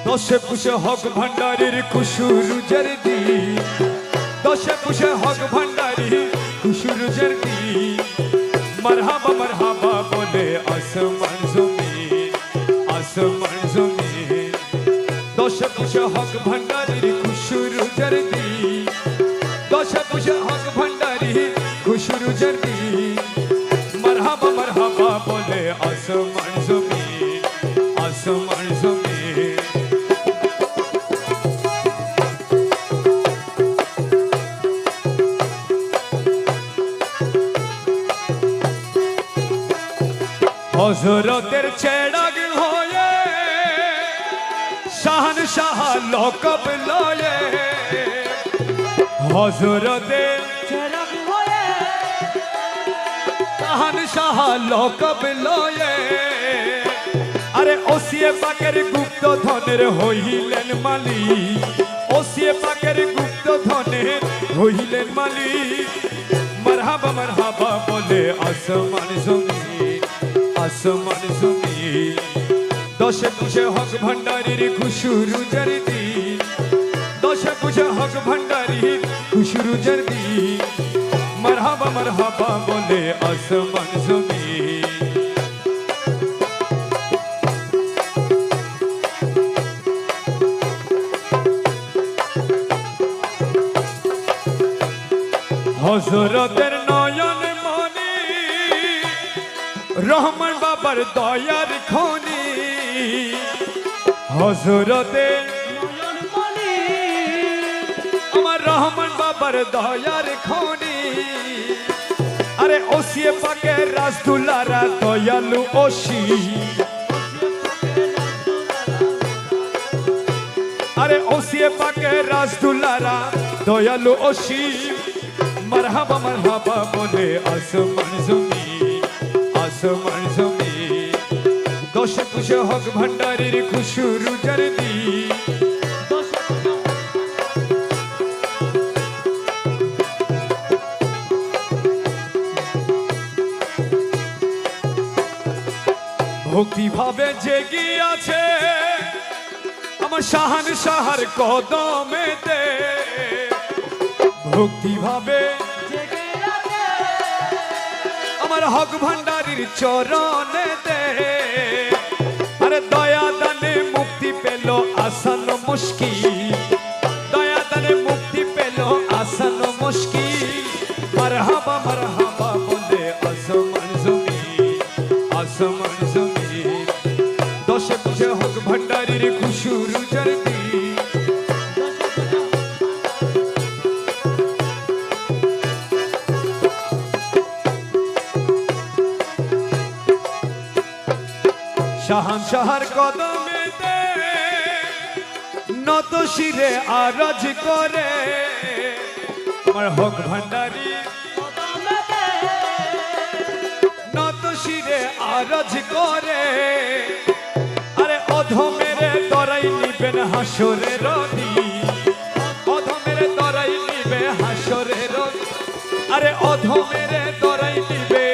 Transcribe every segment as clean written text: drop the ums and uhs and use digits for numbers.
দশে পুষে হক ভান্ডারীর খুশুরুজের দিন, দশে পুষে হক ভান্ডারী খুশুরুজের দিন। মারহাবা মারহাবা বলে আসমান জমিন, আসমান জমিন। দশে পুষে হক ভান্ডারীর খুশুরুজের দিন, দশে পুষে হক ভান্ডারী খুশুরুজের দিন। মারহাবা মারহাবা বলে আসমান জমিন, আসমান জমিন। হযরতের চেরাগ হয়ে শাহনশাহ লকব লয়ে, হযরতের চেরাগ হয়ে শাহনশাহ লকব লয়ে। আরে ওসিয়ে পাকের গুপ্ত ধনের হইলেন মালিক, ওসিয়ে পাকের গুপ্ত ধনের হইলেন মালিক। মারহাবা মারহাবা বলে আসমান জমিন, আসমান জমিন। দশে পুষে হক ভান্ডারীর খুশুরুজের দিন, দশে পুষে হক ভান্ডারীর খুশুরুজের দিন। মারহাবা মারহাবা বলে আসমান জমিন। হযরতের নয়ন মনি রহমান বাবার দয়ার খনি, হযরতের নয়ন মনি আমার রহমান বাবার দয়ার খনি। আরে ওসিয়ে পাকে রাসদুলারা দয়ালু ওসি, আরে ওসিয়ে পাকে রাসদুলারা দয়ালু ওসি। মারহাবা মারহাবা বলে আসমান জমিন, আসমান জমিন। দশে পুষে হক ভান্ডারীর খুশুরুজের দিন, ভক্তি ভাবে জেগে আছে আমার শাহনশাহর কদমেতে, ভক্তি ভাবে জেগে আছে আমার হক ভান্ডারীর চরণেতে। আরে দয়া দানে মুক্তি পেল আসান মুশকিল, দয়া দানে মুক্তি পেল আসান মুশকিল। মারহাবা মারহাবা বলে আসমান জমিন, আসমান জমিন। দশে পুষে হক ভান্ডারীর খুশুরুজের দিন, শাহনশাহর কদমেতে নত শিরে আরজ করে আমার হক ভান্ডারী কদমেতে নত শিরে আরজ করে। আরে অধমের তরাই নিবেন হাসরের দিন, অধমের তরাই নিবে হাসরের। আরে অধমের তরাই নিবে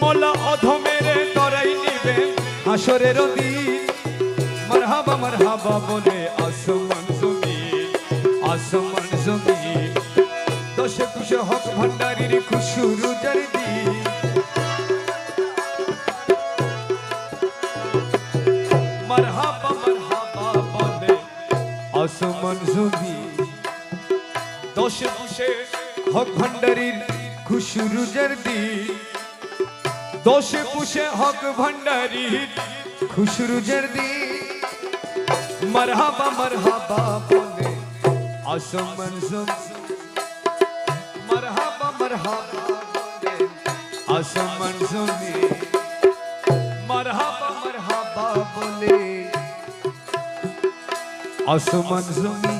মোলা, অধমের তরাই নিবে হাসরের দিন। মারহাবা মারহাবা বলে আসমান জমিন, আসমান জমিন। দশে পুষে হক ভান্ডারীর খুশুরুজের দিন, মারহাবা মারহাবা বলে আসমান জমিন। দশে পুষে হক ভান্ডারীর খুশুরুজের দিন, দশে পুষে হক ভান্ডারীর খুশুরুজের দিন। মারহাবা মারহাবা বলে আসমান জমিন, মারহাবা মারহাবা বলে আসমান জমিন। মারহাবা মারহাবা বলে আসমান জমিন।